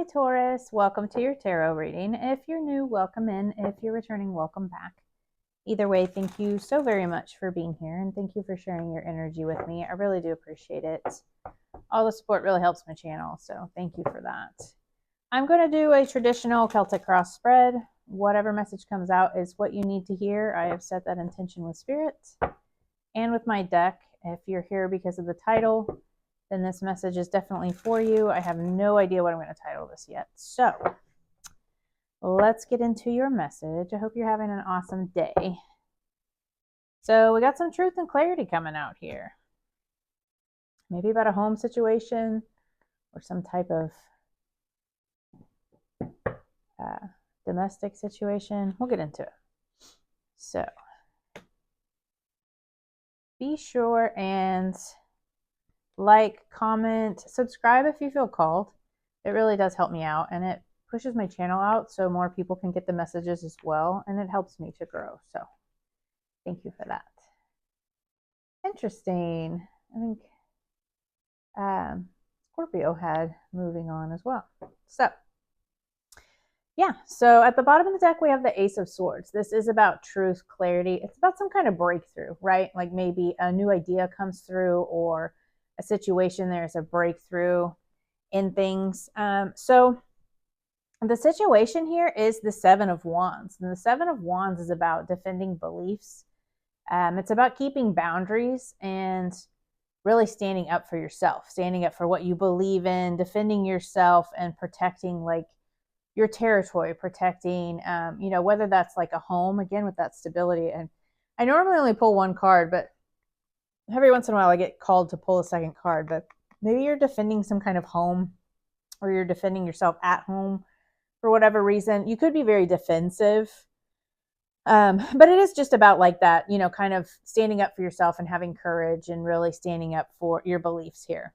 Hi, Taurus. Welcome to your tarot reading. If you're new, welcome in. If you're returning, welcome back. Either way, thank you so very much for being here and thank you for sharing your energy with me. I really do appreciate it. All the support really helps my channel, so thank you for that. I'm going to do a traditional Celtic cross spread. Whatever message comes out is what you need to hear. I have set that intention with Spirit and with my deck. If you're here because of the title, then this message is definitely for you. I have no idea what I'm going to title this yet. So let's get into your message. I hope you're having an awesome day. So we got some truth and clarity coming out here. Maybe about a home situation or some type of domestic situation. We'll get into it. So be sure and like, comment, subscribe if you feel called. It really does help me out, and it pushes my channel out so more people can get the messages as well, and it helps me to grow. So thank you for that. Interesting. I think Scorpio had moving on as well. So yeah, so at the bottom of the deck, we have the Ace of Swords. This is about truth, clarity. It's about some kind of breakthrough, right? Like maybe a new idea comes through, or a situation, there's a breakthrough in things. So the situation here is the Seven of Wands. And the Seven of Wands is about defending beliefs. It's about keeping boundaries and really standing up for yourself, standing up for what you believe in, defending yourself and protecting like your territory, protecting, whether that's like a home, again, with that stability. And I normally only pull one card, but every once in a while I get called to pull a second card. But maybe you're defending some kind of home, or you're defending yourself at home for whatever reason. You could be very defensive. But it is just about like that, kind of standing up for yourself and having courage and really standing up for your beliefs here.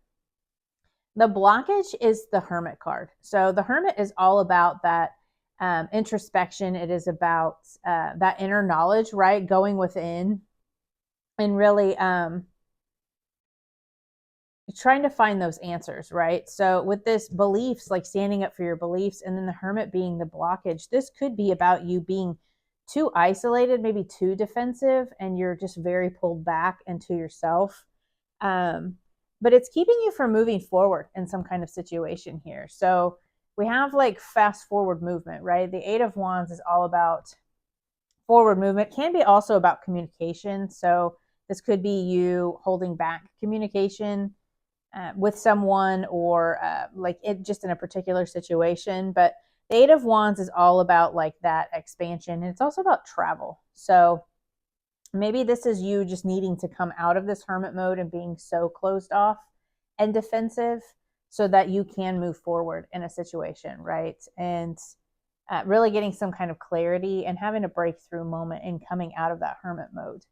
The blockage is the Hermit card. So the Hermit is all about that introspection. It is about that inner knowledge, right? Going within and really trying to find those answers, right? So with this beliefs, like standing up for your beliefs, and then the Hermit being the blockage, this could be about you being too isolated, maybe too defensive, and you're just very pulled back into yourself. But it's keeping you from moving forward in some kind of situation here. So we have like fast forward movement, right? The Eight of Wands is all about forward movement, can be also about communication. So this could be you holding back communication with someone, or like it just in a particular situation. But the Eight of Wands is all about like that expansion, and it's also about travel. So maybe this is you just needing to come out of this hermit mode and being so closed off and defensive so that you can move forward in a situation, right? And really getting some kind of clarity and having a breakthrough moment and coming out of that hermit mode.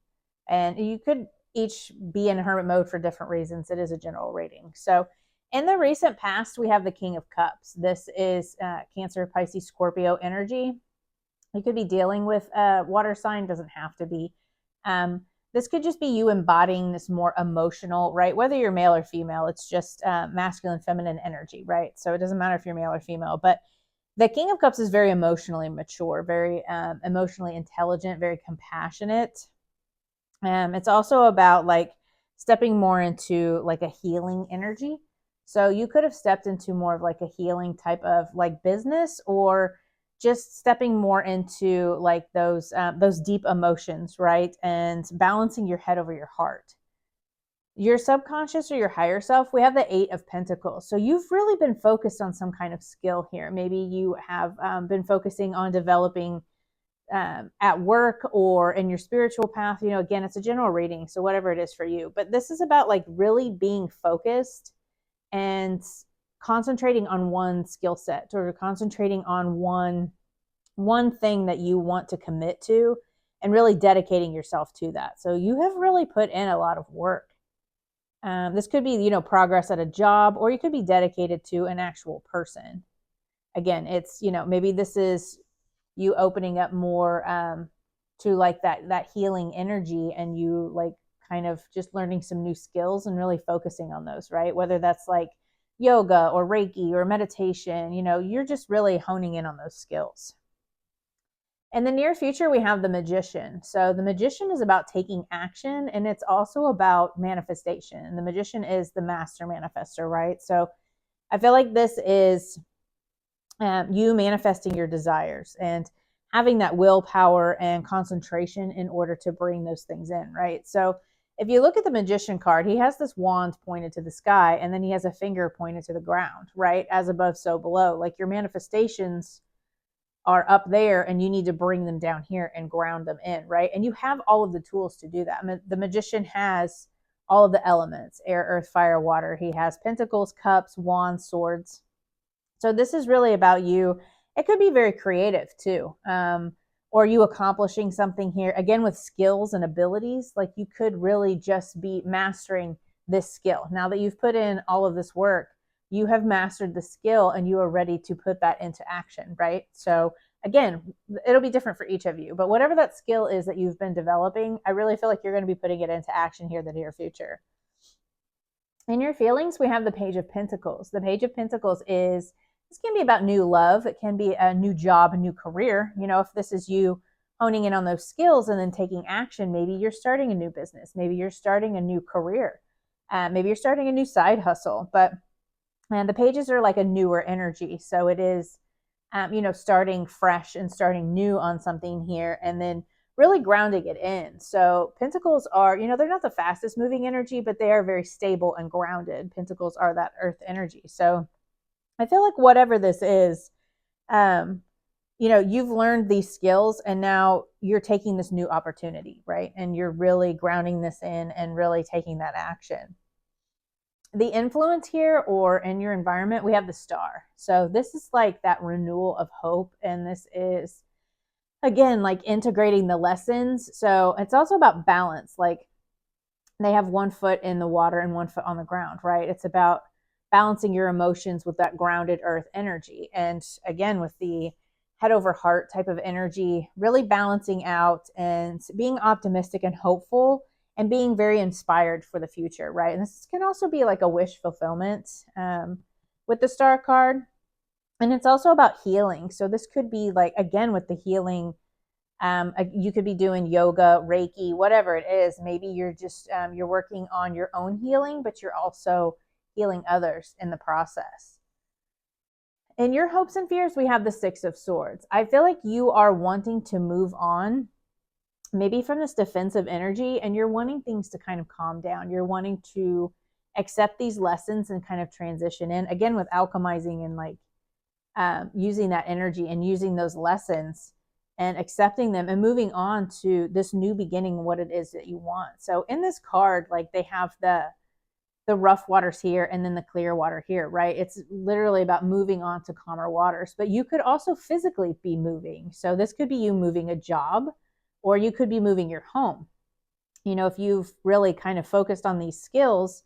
And you could each be in hermit mode for different reasons. It is a general rating. So in the recent past, we have the King of Cups. This is Cancer, Pisces, Scorpio energy. You could be dealing with a water sign, doesn't have to be. This could just be you embodying this more emotional, right? Whether you're male or female, it's just masculine, feminine energy, right? So it doesn't matter if you're male or female. But the King of Cups is very emotionally mature, very emotionally intelligent, very compassionate. It's also about like stepping more into like a healing energy. So you could have stepped into more of like a healing type of like business, or just stepping more into like those deep emotions, right? And balancing your head over your heart. Your subconscious or your higher self, we have the Eight of Pentacles. So you've really been focused on some kind of skill here. Maybe you have been focusing on developing at work or in your spiritual path. Again, it's a general reading, so whatever it is for you. But this is about like really being focused and concentrating on one skill set, or concentrating on one thing that you want to commit to, and really dedicating yourself to that. So you have really put in a lot of work. This could be, progress at a job, or you could be dedicated to an actual person. Again, it's, maybe this is you opening up more to like that healing energy, and you like kind of just learning some new skills and really focusing on those, right? Whether that's like yoga or Reiki or meditation. You know, you're just really honing in on those skills. In the near future, we have the Magician. So the Magician is about taking action, and it's also about manifestation. And the Magician is the master manifester, right? So I feel like this is you manifesting your desires and having that willpower and concentration in order to bring those things in, right? So if you look at the Magician card, he has this wand pointed to the sky, and then he has a finger pointed to the ground, right? As above, so below. Like your manifestations are up there, and you need to bring them down here and ground them in, right? And you have all of the tools to do that. I mean, the Magician has all of the elements: air, earth, fire, water. He has pentacles, cups, wands, swords. So this is really about you. It could be very creative too, or you accomplishing something here, again, with skills and abilities. Like you could really just be mastering this skill. Now that you've put in all of this work, you have mastered the skill and you are ready to put that into action, right? So again, it'll be different for each of you, but whatever that skill is that you've been developing, I really feel like you're going to be putting it into action here in the near future. In your feelings, we have the Page of Pentacles. The Page of Pentacles is, this can be about new love. It can be a new job, a new career. You know, if this is you honing in on those skills and then taking action, maybe you're starting a new business. Maybe you're starting a new career. Maybe you're starting a new side hustle. But and the pages are like a newer energy. So it is, you know, starting fresh and starting new on something here, and then really grounding it in. So Pentacles are, you know, they're not the fastest moving energy, but they are very stable and grounded. Pentacles are that earth energy. So I feel like whatever this is, you know, you've learned these skills and now you're taking this new opportunity, right? And you're really grounding this in and really taking that action. The influence here, or in your environment, we have the Star. So this is like that renewal of hope. And this is, again, like integrating the lessons. So it's also about balance. Like they have one foot in the water and one foot on the ground, right? It's about balancing your emotions with that grounded earth energy. And again, with the head over heart type of energy, really balancing out and being optimistic and hopeful and being very inspired for the future, right? And this can also be like a wish fulfillment with the Star card. And it's also about healing. So this could be like, again, with the healing, you could be doing yoga, Reiki, whatever it is. Maybe you're just, you're working on your own healing, but you're also healing others in the process. In your hopes and fears, we have the Six of Swords. I feel like you are wanting to move on, maybe from this defensive energy, and you're wanting things to kind of calm down. You're wanting to accept these lessons and kind of transition in, again, with alchemizing and like using that energy and using those lessons and accepting them and moving on to this new beginning, what it is that you want. So in this card, like they have the rough waters here and then the clear water here, right? It's literally about moving on to calmer waters, but you could also physically be moving. So this could be you moving a job, or you could be moving your home. You know, if you've really kind of focused on these skills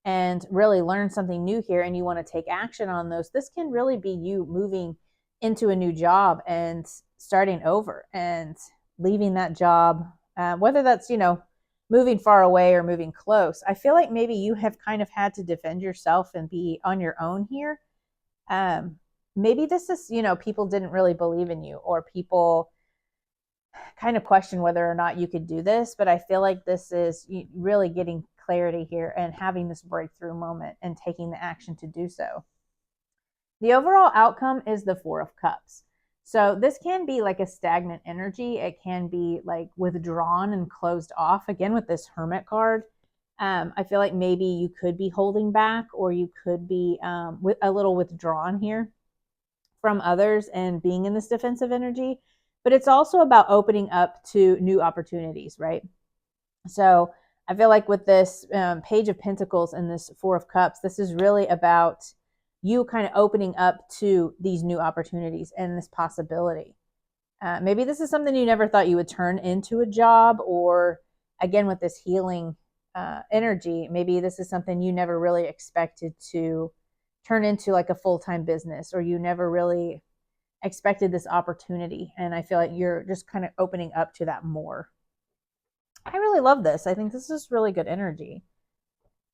and really learned something new here and you want to take action on those, this can really be you moving into a new job and starting over and leaving that job, whether that's, you know, moving far away or moving close. I feel like maybe you have kind of had to defend yourself and be on your own here. Maybe this is, you know, people didn't really believe in you, or people kind of question whether or not you could do this. But I feel like this is really getting clarity here and having this breakthrough moment and taking the action to do so. The overall outcome is the Four of Cups. So this can be like a stagnant energy. It can be like withdrawn and closed off. Again, with this Hermit card, I feel like maybe you could be holding back, or you could be with a little withdrawn here from others and being in this defensive energy. But it's also about opening up to new opportunities, right? So I feel like with this Page of Pentacles and this Four of Cups, this is really about you kind of opening up to these new opportunities and this possibility. Maybe this is something you never thought you would turn into a job, or again, with this healing energy, maybe this is something you never really expected to turn into like a full-time business, or you never really expected this opportunity. And I feel like you're just kind of opening up to that more. I really love this. I think this is really good energy.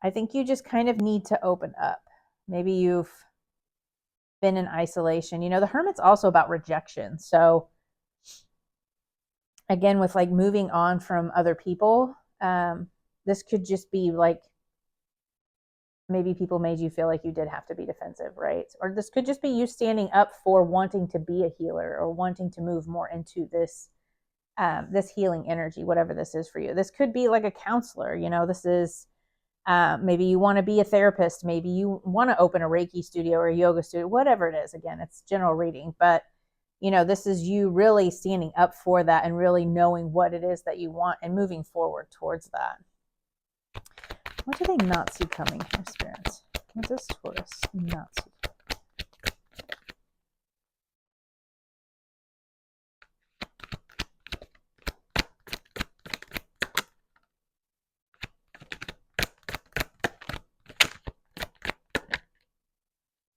I think you just kind of need to open up. Maybe you've been in isolation. You know, the Hermit's also about rejection. So again, with like moving on from other people, this could just be like, maybe people made you feel like you did have to be defensive, right? Or this could just be you standing up for wanting to be a healer or wanting to move more into this this healing energy, whatever this is for you. This could be like a counselor. You know, this is maybe you want to be a therapist. Maybe you want to open a Reiki studio or a yoga studio, whatever it is. Again, it's general reading, but you know, this is you really standing up for that and really knowing what it is that you want and moving forward towards that. What do they not see coming here, spirits? What does Taurus not see coming?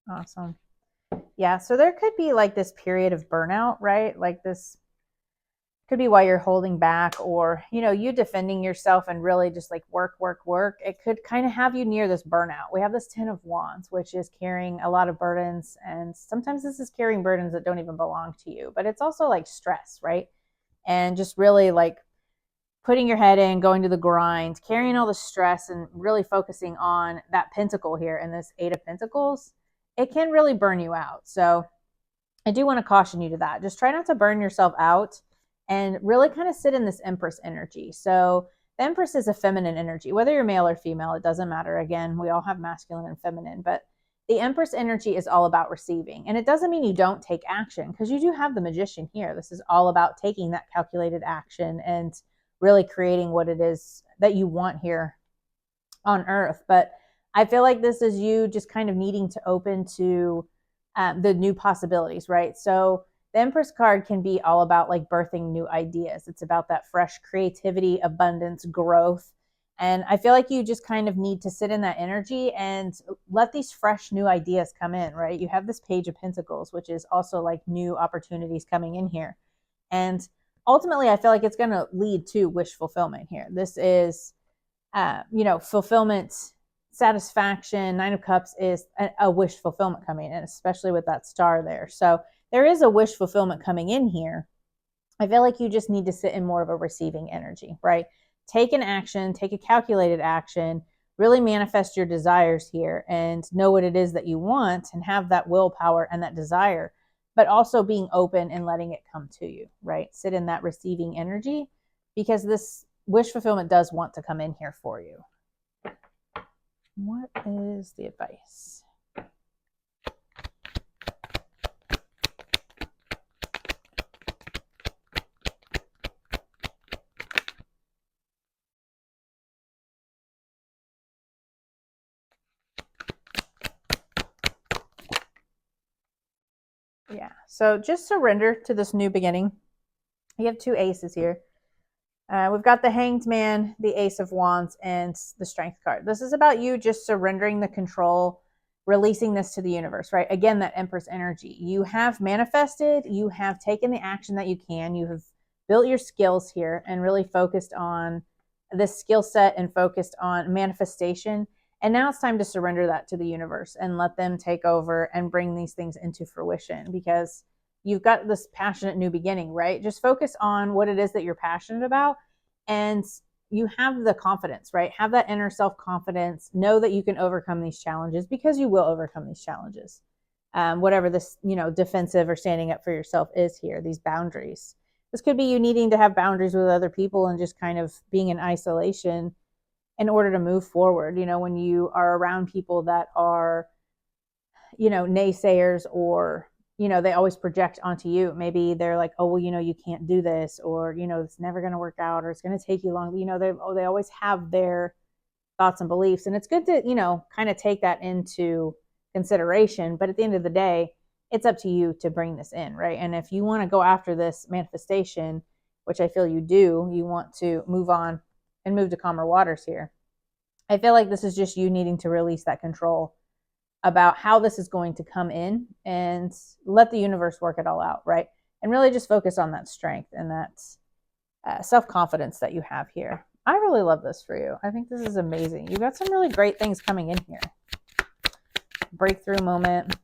Awesome. Yeah, so there could be like this period of burnout, right? Like this could be why you're holding back, or, you know, you defending yourself and really just like work. It could kind of have you near this burnout. We have this 10 of Wands, which is carrying a lot of burdens. And sometimes this is carrying burdens that don't even belong to you, but it's also like stress, right? And just really like putting your head in, going to the grind, carrying all the stress and really focusing on that pentacle here in this 8 of Pentacles, it can really burn you out. So I do want to caution you to that. Just try not to burn yourself out and really kind of sit in this Empress energy. So the Empress is a feminine energy, whether you're male or female, it doesn't matter. Again, we all have masculine and feminine, but the Empress energy is all about receiving. And it doesn't mean you don't take action, because you do have the Magician here. This is all about taking that calculated action and really creating what it is that you want here on Earth. But I feel like this is you just kind of needing to open to the new possibilities, right? So the Empress card can be all about like birthing new ideas. It's about that fresh creativity, abundance, growth. And I feel like you just kind of need to sit in that energy and let these fresh new ideas come in, right? You have this Page of Pentacles, which is also like new opportunities coming in here. And ultimately, I feel like it's going to lead to wish fulfillment here. This is, you know, fulfillment, satisfaction. 9 of Cups is a wish fulfillment coming in, especially with that star there. So there is a wish fulfillment coming in here. I feel like you just need to sit in more of a receiving energy, right? Take an action, take a calculated action, really manifest your desires here and know what it is that you want and have that willpower and that desire, but also being open and letting it come to you, right? Sit in that receiving energy, because this wish fulfillment does want to come in here for you. What is the advice? Yeah, so just surrender to this new beginning. You have 2 aces here. We've got the Hanged Man, the Ace of Wands, and the Strength card. This is about you just surrendering the control, releasing this to the universe, right? Again, that Empress energy. You have manifested, you have taken the action that you can, you have built your skills here and really focused on this skill set and focused on manifestation. And now it's time to surrender that to the universe and let them take over and bring these things into fruition, because you've got this passionate new beginning, right? Just focus on what it is that you're passionate about, and you have the confidence, right? Have that inner self-confidence. Know that you can overcome these challenges, because you will overcome these challenges. Whatever this, you know, defensive or standing up for yourself is here, these boundaries. This could be you needing to have boundaries with other people and just kind of being in isolation in order to move forward. You know, when you are around people that are, you know, naysayers, or, you know, they always project onto you. Maybe they're like, oh, well, you know, you can't do this, or, you know, it's never going to work out, or it's going to take you long. You know, they always have their thoughts and beliefs. And it's good to, you know, kind of take that into consideration. But at the end of the day, it's up to you to bring this in, right? And if you want to go after this manifestation, which I feel you do, you want to move on and move to calmer waters here. I feel like this is just you needing to release that control about how this is going to come in and let the universe work it all out, right? And really just focus on that strength and that self-confidence that you have here. I really love this for you. I think this is amazing. You've got some really great things coming in here. breakthrough moment.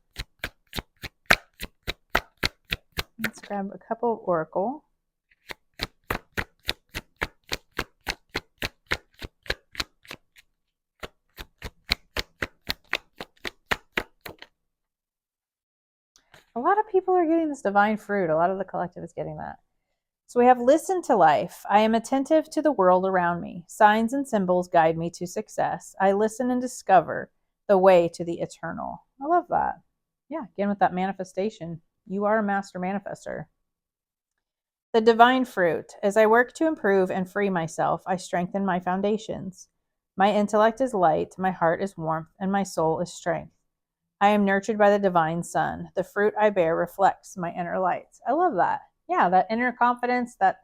Let's grab a couple of oracle. A lot of people are getting this divine fruit. A lot of the collective is getting that. So we have listen to life. I am attentive to the world around me. Signs and symbols guide me to success. I listen and discover the way to the eternal. I love that. Yeah, again with that manifestation. You are a master manifester. The divine fruit. As I work to improve and free myself, I strengthen my foundations. My intellect is light, my heart is warmth, and my soul is strength. I am nurtured by the divine sun. The fruit I bear reflects my inner light. I love that. Yeah, that inner confidence, that,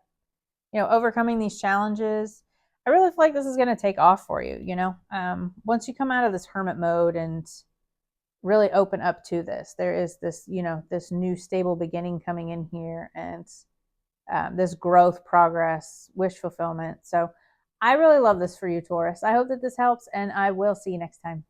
overcoming these challenges. I really feel like this is going to take off for you, once you come out of this hermit mode and really open up to this. There is this, this new stable beginning coming in here, and this growth, progress, wish fulfillment. So I really love this for you, Taurus. I hope that this helps, and I will see you next time.